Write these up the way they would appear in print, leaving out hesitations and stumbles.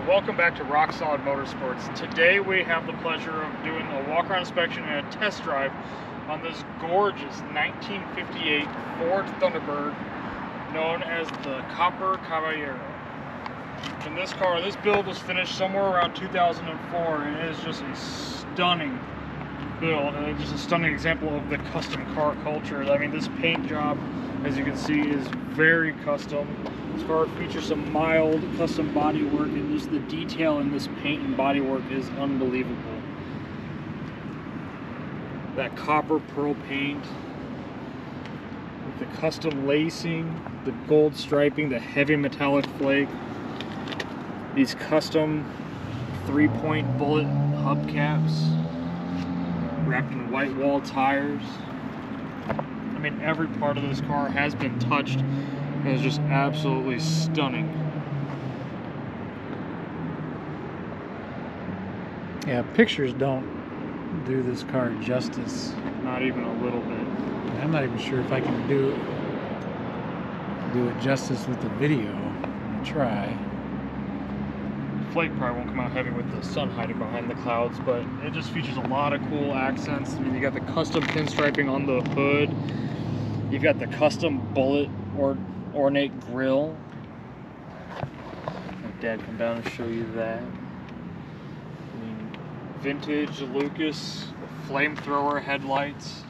Welcome back to Rock Solid Motorsports. Today we have the pleasure of doing a walk-around inspection and a test drive on this gorgeous 1958 Ford Thunderbird known as the Kopper Kaballero. And this car, this build was finished somewhere around 2004, and it is just a stunning build and just a stunning example of the custom car culture. I mean, this paint job, as you can see, is very custom. This car features some mild custom body work, and just the detail in this paint and body work is unbelievable. That copper pearl paint with the custom lacing, the gold striping, the heavy metallic flake, these custom 3-point bullet hubcaps wrapped in white wall tires. I mean, every part of this car has been touched and is just absolutely stunning. Yeah, pictures don't do this car justice. Not even a little bit. I'm not even sure if I can do it justice with the video. I'm gonna try. Flake probably won't come out heavy with the sun hiding behind the clouds, but it just features a lot of cool accents. I mean, you got the custom pinstriping on the hood. You've got the custom bullet or ornate grille. My dad come down and show you that. I mean, vintage Lucas Flamethrower headlights.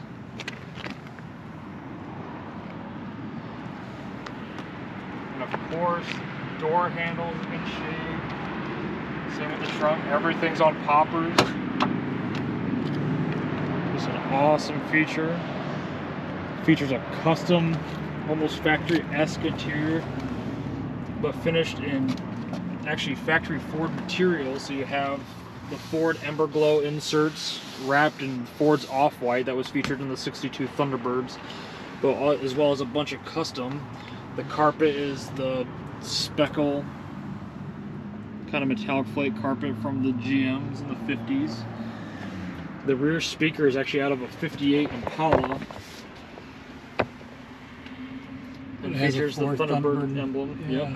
And of course, door handles in shade. Same with the trunk. Everything's on poppers. Just an awesome feature. Features a custom, almost factory-esque interior, but finished in actually factory Ford materials. So you have the Ford Emberglo inserts wrapped in Ford's off-white that was featured in the '62 Thunderbirds, but as well as a bunch of custom. The carpet is the speckle kind of metallic flake carpet from the GMs in the 50s. The rear speaker is actually out of a '58 Impala. It features the Thunderbird emblem. Yeah. Yep.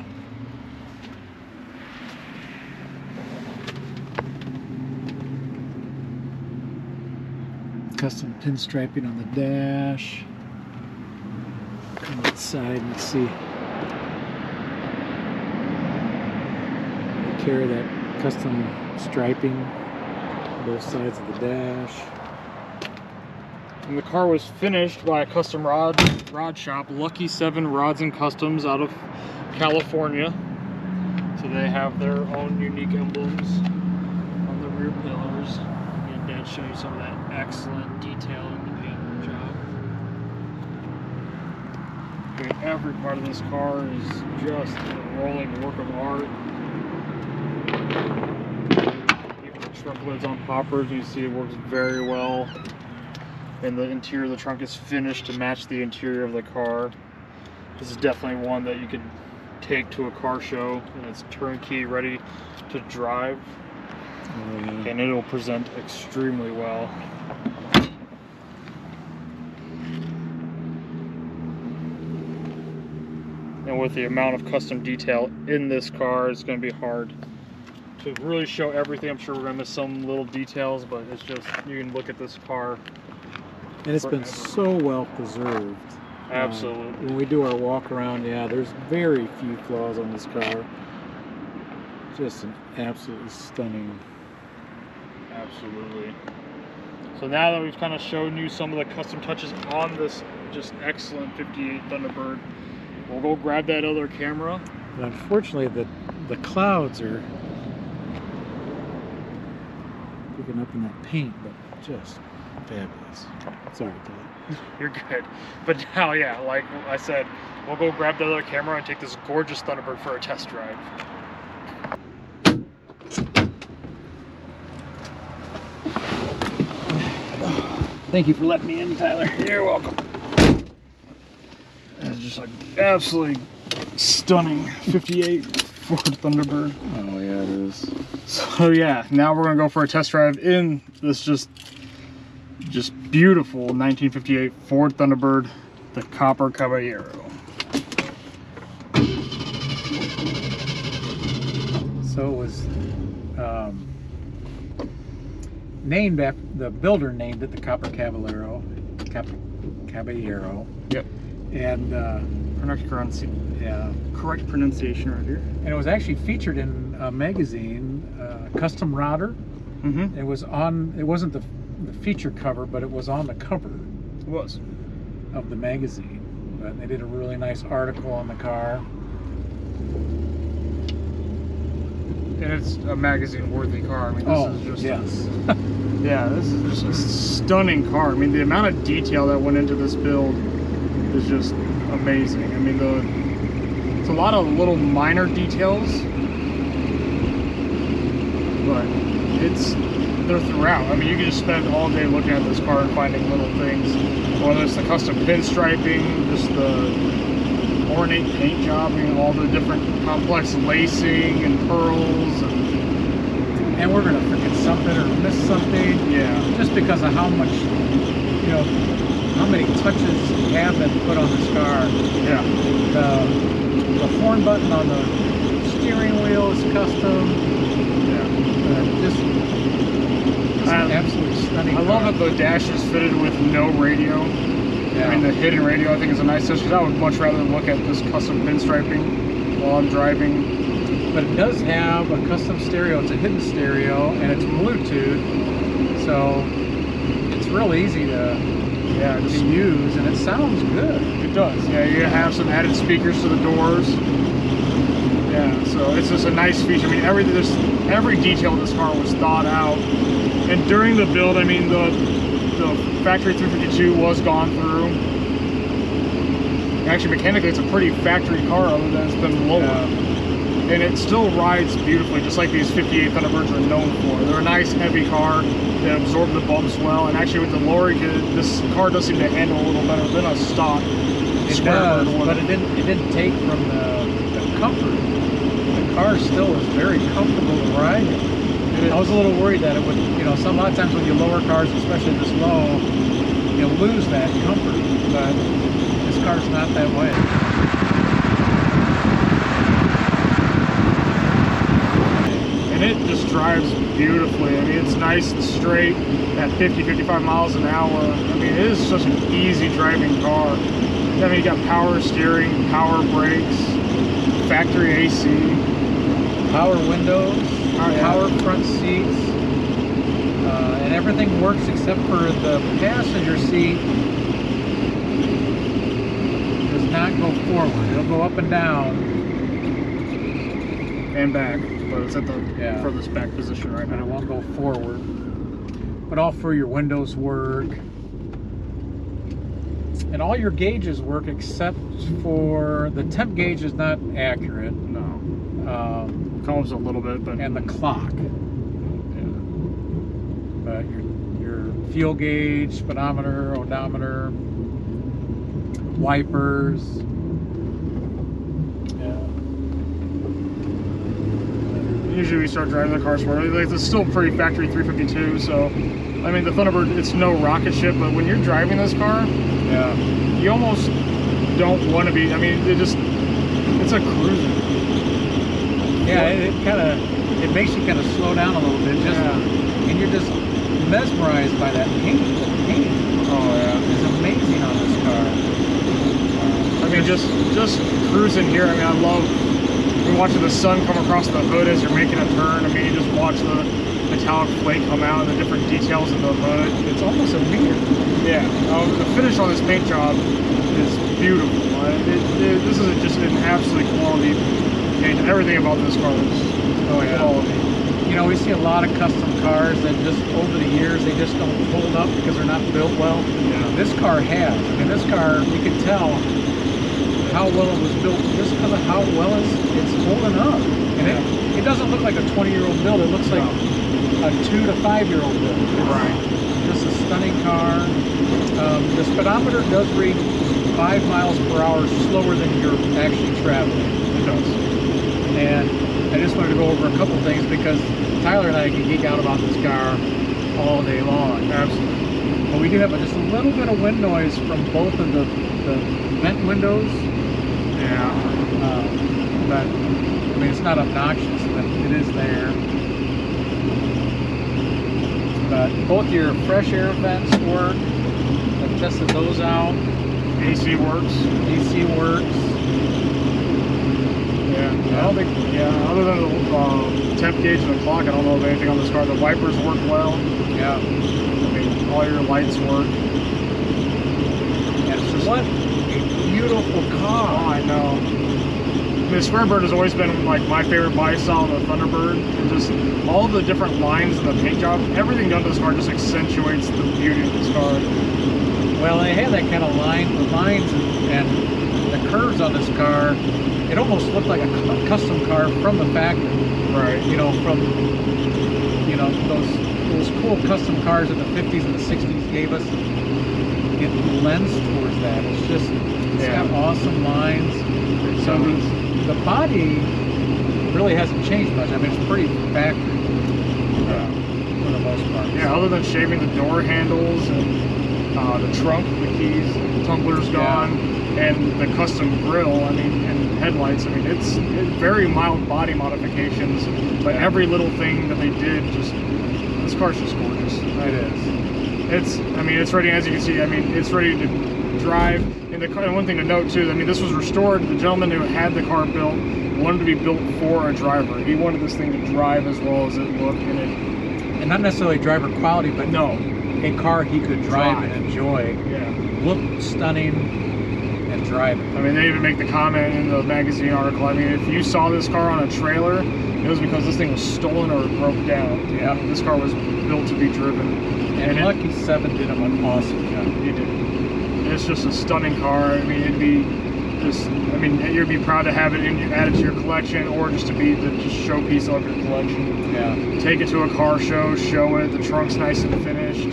Custom pinstriping on the dash. Come outside and see. They carry that custom striping on both sides of the dash. And the car was finished by a custom rod shop, Lucky 7 Rods and Customs out of California. So they have their own unique emblems on the rear pillars. And Dad showed you some of that excellent detail in the paint job. I mean, every part of this car is just a rolling work of art. Even the trunk lids on poppers, you see it works very well. And the interior of the trunk is finished to match the interior of the car. This is definitely one that you could take to a car show, and it's turnkey, ready to drive. And it will present extremely well. And with the amount of custom detail in this car, it's going to be hard to really show everything. I'm sure we're going to miss some little details, but it's just, you can look at this car. And it's been so well preserved. Absolutely. When we do our walk around, yeah, there's very few flaws on this car. Just an absolutely stunning. Absolutely. So now that we've kind of shown you some of the custom touches on this just excellent 58 Thunderbird, we'll go grab that other camera. And unfortunately, the clouds are picking up in that paint, but just fabulous. Sorry, Todd. You're good. But now, yeah, like I said, we'll go grab the other camera and take this gorgeous Thunderbird for a test drive. Thank you for letting me in, Tyler. You're welcome. It's just like absolutely stunning 58 Ford Thunderbird. Oh yeah, it is. So yeah, now we're gonna go for a test drive in this just beautiful 1958 Ford Thunderbird, the Kopper Kaballero. So it was named after the builder, named it the Kopper Kaballero. Caballero. Yep. And correct pronunciation right here. And it was actually featured in a magazine, Kustom-style. Mm-hmm. It was on. It wasn't the feature cover, but it was on the cover. It was. Of the magazine. But they did a really nice article on the car. And it's a magazine-worthy car. I mean, this is just yes. Yeah, this is just a stunning car. I mean, the amount of detail that went into this build is just amazing. I mean, it's a lot of little minor details, but they're throughout. I mean, you can just spend all day looking at this car and finding little things, whether it's the custom pinstriping, just the ornate paint job, I mean, all the different complex lacing and pearls, and we're gonna forget something or miss something. Yeah. Just because of how much, how many touches have been put on this car. Yeah. The horn button on the steering wheel is custom. Yeah. Just an absolutely stunning I love that the dash is fitted with no radio. Yeah. I mean, the hidden radio I think is a nice touch, because I would much rather look at this custom pinstriping while I'm driving. But it does have a custom stereo. It's a hidden stereo, and it's Bluetooth, so it's real easy to use, and it sounds good. It does. Yeah, you have some added speakers to the doors. Yeah, so it's just a nice feature. I mean, every detail of this car was thought out, and during the build, I mean, the factory 352 was gone through. Actually, mechanically, it's a pretty factory car, other than it's been lowered. Yeah. And it still rides beautifully, just like these 58 Thunderbirds are known for. They're a nice, heavy car. They absorb the bumps well, and actually with the lower, this car does seem to handle a little better than a stock. It does, but it didn't take from the comfort. The car still is very comfortable to ride. I was a little worried that it would, a lot of times when you lower cars, especially this low, you'll lose that comfort, but this car's not that way. And it just drives beautifully. I mean, it's nice and straight at 50-55 miles an hour. I mean, it is such an easy driving car. I mean, you got power steering, power brakes, factory AC, power windows, power front seats, and everything works except for the passenger seat does not go forward. It'll go up and down and back, but it's at the furthest back position right now. And it won't go forward. But all for your windows work. And all your gauges work except for the temp gauge is not accurate. No. Comes a little bit, but... And the clock. Yeah. But your fuel gauge, speedometer, odometer, wipers. Usually we start driving the car smoothly. Like, it's still pretty factory 352, so I mean the Thunderbird, it's no rocket ship, but when you're driving this car, you almost don't want to be. I mean, it's a cruiser. Yeah, it makes you kind of slow down a little bit, and you're just mesmerized by that paint. The paint is amazing on this car. I mean, just cruising here. I mean, I love. You're watching the sun come across the hood as you're making a turn. I mean, you just watch the metallic flake come out and the different details of the hood. It's almost a mirror. Yeah. The finish on this paint job is beautiful. This is just an absolute quality paint. Everything about this car is quality. We see a lot of custom cars that just over the years they just don't hold up because they're not built well. Yeah. This car has. I mean, this car, you can tell how well it was built just because of how well it's holding up. And it doesn't look like a 20-year-old build. It looks like a 2 to 5-year-old build. Right. Just a stunning car. The speedometer does read 5 miles per hour slower than you're actually traveling. It does. And I just wanted to go over a couple things because Tyler and I can geek out about this car all day long. Absolutely. But we do have just a little bit of wind noise from both of the vent windows. Yeah. But I mean, it's not obnoxious, but it is there. But both your fresh air vents work. I've tested those out. AC works. AC works. Yeah, I don't think, other than the temp gauge and the clock, I don't know of anything on this car. The wipers work well. Yeah. I mean, all your lights work. And it's just what a beautiful car. Oh, I know. I mean, the Thunderbird has always been like my favorite body style, the Thunderbird. And just all the different lines in the paint job, everything done to this car just accentuates the beauty of this car. Well, they have that kind of line, the lines and the curves on this car. It almost looked like a custom car from the factory. Right. You know, from, you know, those cool custom cars in the 50s and the 60s gave us. It lends towards that. It's just, it's got awesome lines. So the body really hasn't changed much. I mean, it's pretty factory for the most part. Yeah, other than shaving the door handles and the trunk, the keys, the tumbler's gone, and the custom grille, I mean, and headlights. I mean, it's very mild body modifications, but every little thing that they did, just, this car's just gorgeous. It is. I mean, it's ready, as you can see, I mean, it's ready to drive. And one thing to note too, I mean, this was restored. The gentleman who had the car built wanted to be built for a driver. He wanted this thing to drive as well as it looked in it. And not necessarily driver quality, but no, a car he could drive and enjoy. Yeah. Look stunning and drive it. I mean, they even make the comment in the magazine article. I mean, if you saw this car on a trailer, it was because this thing was stolen or it broke down. Yeah. This car was built to be driven. And Lucky 7 did him an awesome job. He did. It's just a stunning car. I mean, it'd be just, I mean, you'd be proud to have it added to your collection, or just to be the showpiece of your collection. Yeah. Take it to a car show, show it. The trunk's nice and finished.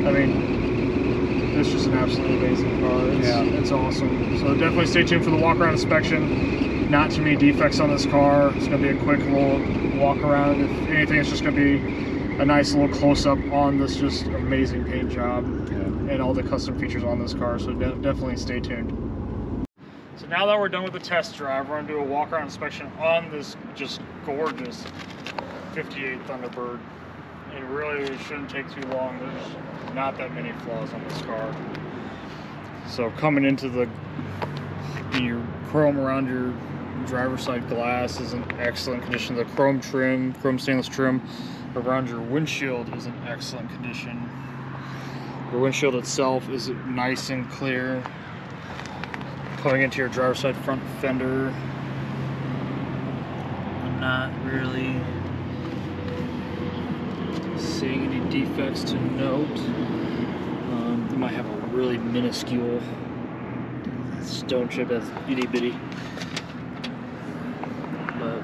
I mean, it's just an absolutely amazing car. It's awesome. So definitely stay tuned for the walk-around inspection. Not too many defects on this car. It's going to be a quick little walk-around. If anything, it's just going to be a nice little close-up on this just amazing paint job and all the custom features on this car. So definitely stay tuned. So now that we're done with the test drive, we're going to do a walk-around inspection on this just gorgeous 58 Thunderbird. It really shouldn't take too long. There's not that many flaws on this car. So coming into your chrome around your driver's side glass is in excellent condition. The chrome stainless trim around your windshield is in excellent condition. The windshield itself is nice and clear. Coming into your driver's side front fender, I'm not really seeing any defects to note. You might have a really minuscule stone chip that's itty bitty, but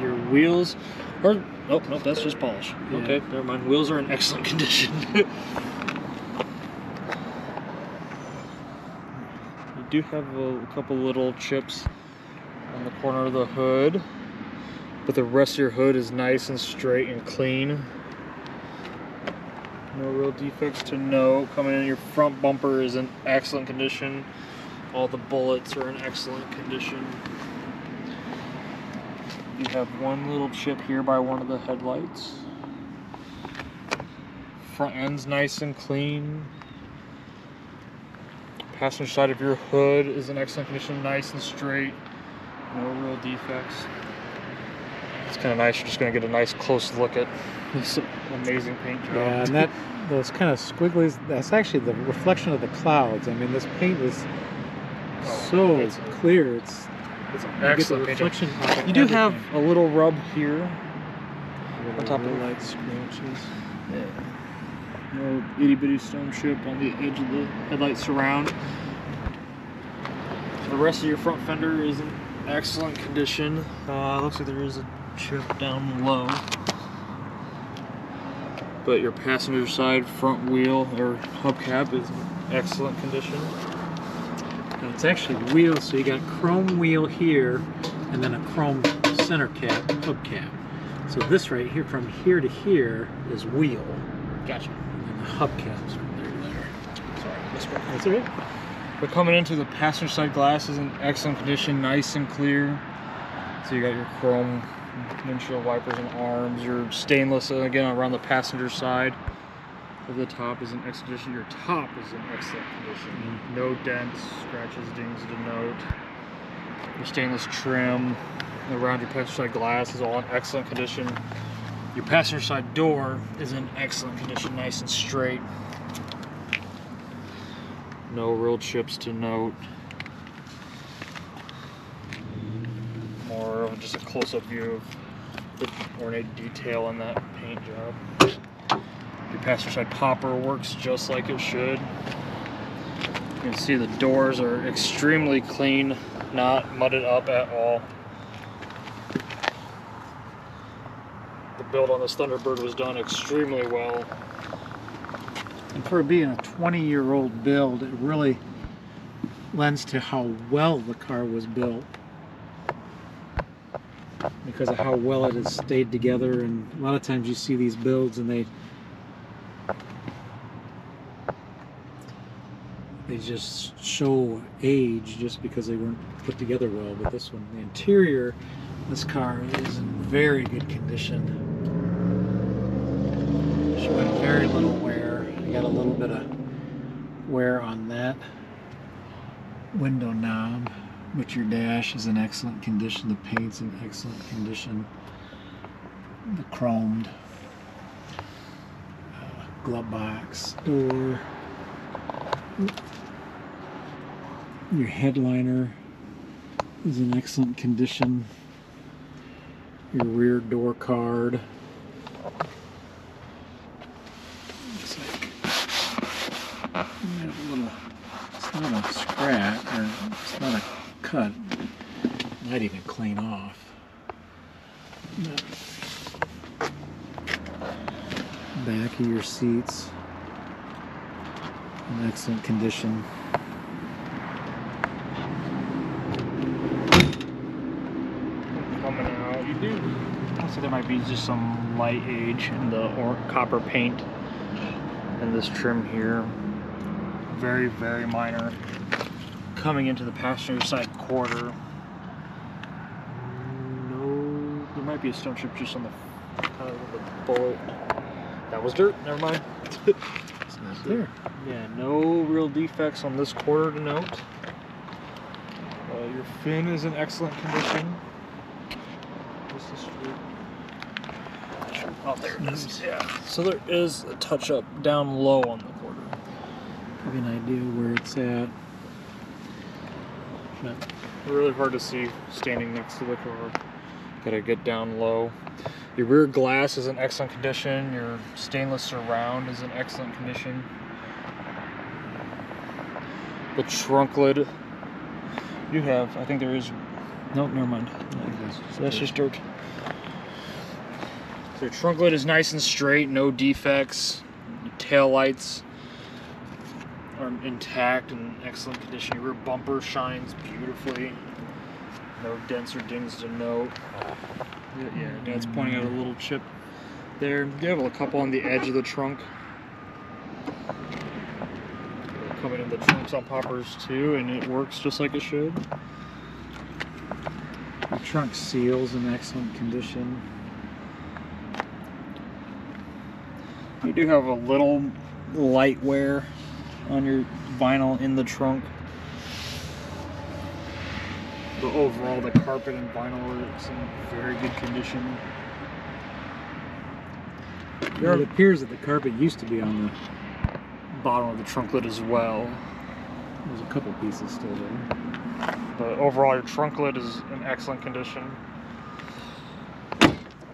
your wheels are, oh no, that's just polish. Okay, never mind. Wheels are in excellent condition. You do have a couple little chips on the corner of the hood, but the rest of your hood is nice and straight and clean. No real defects to note. Coming in, your front bumper is in excellent condition. All the bullets are in excellent condition. You have one little chip here by one of the headlights. Front end's nice and clean. Passenger side of your hood is in excellent condition, nice and straight. No real defects. It's kind of nice. You're just going to get a nice close look at this amazing paint job. Yeah, and those kind of squigglies, that's actually the reflection of the clouds. I mean, this paint is so clear. It's excellent paint job. You do have a little rub here on top of the light scratches. Yeah. No itty bitty stone chip on the edge of the headlight surround. The rest of your front fender is in excellent condition. Looks like there is a chip down low. But your passenger side front wheel or hubcap is in excellent condition. And it's actually wheels, so you got chrome wheel here and then a chrome center cap, hubcap. So this right here, from here to here, is wheel. Gotcha. And then the hubcaps from there to there. Sorry, misspoke. That's all right. But coming into the passenger side glass is in excellent condition, nice and clear. So you got your chrome windshield wipers and arms. Your stainless again around the passenger side of the top is in excellent condition. Your top is in excellent condition. No dents, scratches, dings to note. Your stainless trim around your passenger side glass is all in excellent condition. Your passenger side door is in excellent condition, nice and straight. No real chips to note. More of just a close-up view of the ornate detail on that paint job. Your passenger side popper works just like it should. You can see the doors are extremely clean, not mudded up at all. The build on this Thunderbird was done extremely well. And for being a 20-year-old build, it really lends to how well the car was built, because of how well it has stayed together. And a lot of times you see these builds and they just show age just because they weren't put together well. But this one, the interior, this car is in very good condition, showing very little wear. You got a little bit of wear on that window knob, but your dash is in excellent condition. The paint's in excellent condition. The chromed glove box door. Your headliner is in excellent condition. Your rear door card. Looks like you have a little, it's not a scratch, or it's not a cut. Might even clean off. Back of your seats in excellent condition. Coming out, you do. So there might be just some light age in the copper paint and this trim here. Very, very minor. Coming into the passenger side quarter. No, there might be a stone chip just on the kind of the bullet. That was dirt. Never mind. It's not there. Yeah, no real defects on this quarter to note. Your fin is in excellent condition. This is true. Oh, there it is. Yeah. So there is a touch up down low on the quarter. Give you an idea where it's at. But really hard to see standing next to the car. Gotta get down low. Your rear glass is in excellent condition. Your stainless surround is in excellent condition. The trunk lid, you have, I think there is, nope, never mind. So that's just dirt. So your trunk lid is nice and straight, no defects. Your tail lights are intact and in excellent condition. Your rear bumper shines beautifully. No dents or dings to note. Yeah, Dad's pointing out a little chip there. You have a couple on the edge of the trunk. Coming in the trunks on poppers too, and it works just like it should. The trunk seal's in excellent condition. You do have a little light wear on your vinyl in the trunk. But overall, the carpet and vinyl is in very good condition. It appears that the carpet used to be on the bottom of the trunk lid as well. There's a couple pieces still there. But overall, your trunk lid is in excellent condition.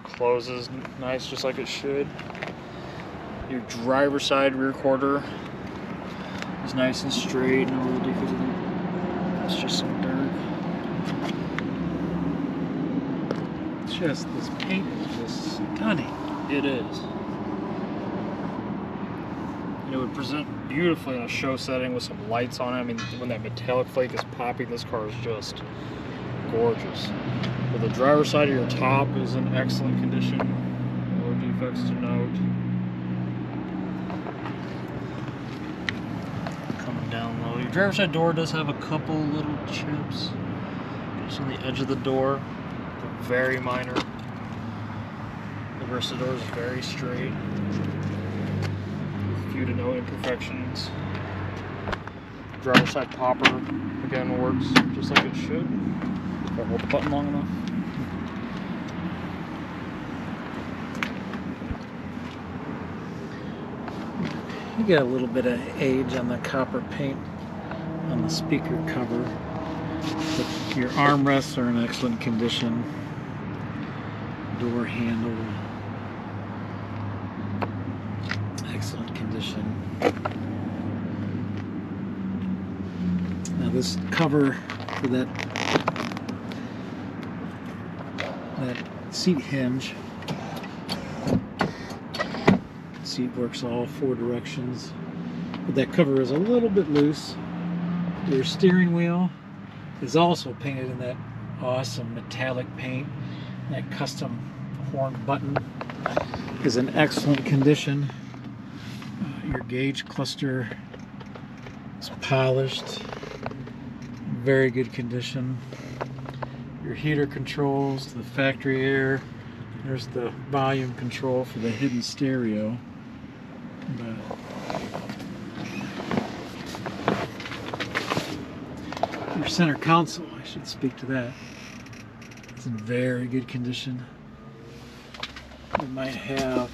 Closes nice, just like it should. Your driver's side rear quarter is nice and straight. No real defects in it. It's just some dirt. Just this paint is just stunning. It is. And it would present beautifully in a show setting with some lights on it. I mean, when that metallic flake is popping, this car is just gorgeous. But the driver's side of your top is in excellent condition. No defects to note. Coming down low. Your driver's side door does have a couple little chips just on the edge of the door. Very minor. The rest of the door is very straight. Few to no imperfections. Driver's side popper, again, works just like it should. If I hold the button long enough. You got a little bit of age on the copper paint on the speaker cover, but your armrests are in excellent condition. Door handle, excellent condition. Now this cover for that seat hinge, seat works all 4 directions, but that cover is a little bit loose. Your steering wheel is also painted in that awesome metallic paint. That custom horn button is in excellent condition. Your gauge cluster is polished, very good condition. Your heater controls to the factory air. There's the volume control for the hidden stereo. Your center console, I should speak to that. It's in very good condition. You might have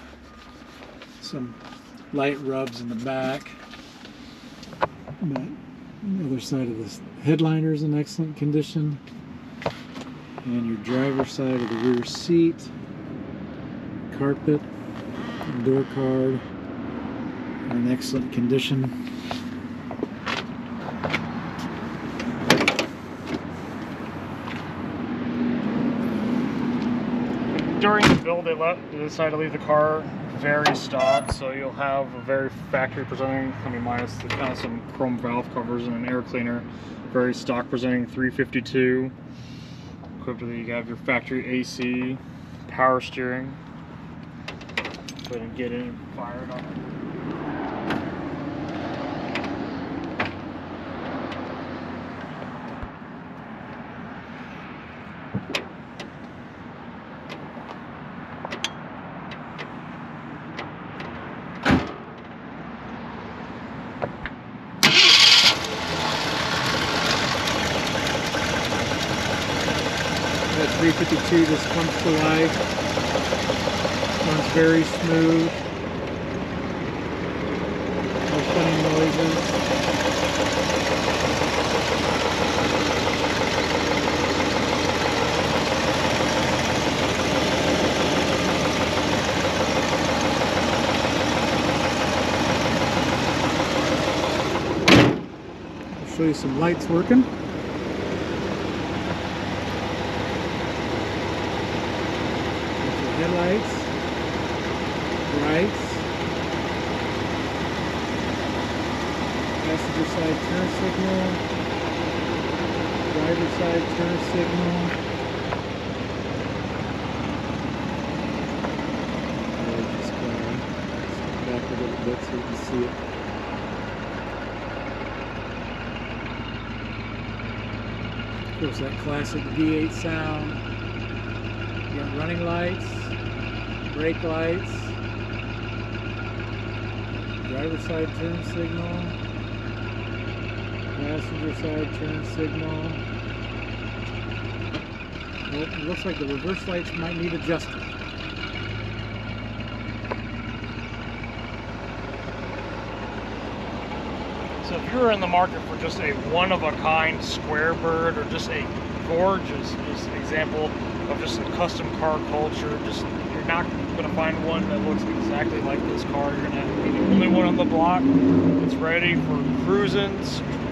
some light rubs in the back, but the other side of this headliner is in excellent condition, and your driver's side of the rear seat, carpet, and door card are in excellent condition. During the build, they decided to leave the car very stock, so you'll have a very factory presenting, minus the kind of some chrome valve covers and an air cleaner. Very stock presenting 352. Equipped with, you have your factory AC, power steering. Go ahead and get in and fire it on. That 352 just comes to life, runs very smooth, no funny noises. I'll show you some lights working. Headlights, lights, passenger side turn signal, driver side turn signal. Just step back a little bit so you can see it. Of course, that classic V8 sound. You got running lights, brake lights, driver side turn signal, passenger side turn signal. Well, it looks like the reverse lights might need adjusting. So if you're in the market for just a one-of-a-kind square bird, or just a gorgeous example of just a custom car culture, you're not going to find one that looks exactly like this car. You're going to be the only one on the block that's ready for cruising,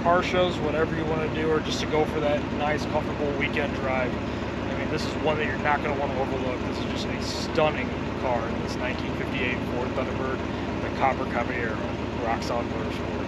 car shows, whatever you want to do, or just to go for that nice, comfortable weekend drive. I mean, this is one that you're not going to want to overlook. This is just a stunning car. This 1958 Ford Thunderbird, the Kopper Kaballero, rock solid motorsport.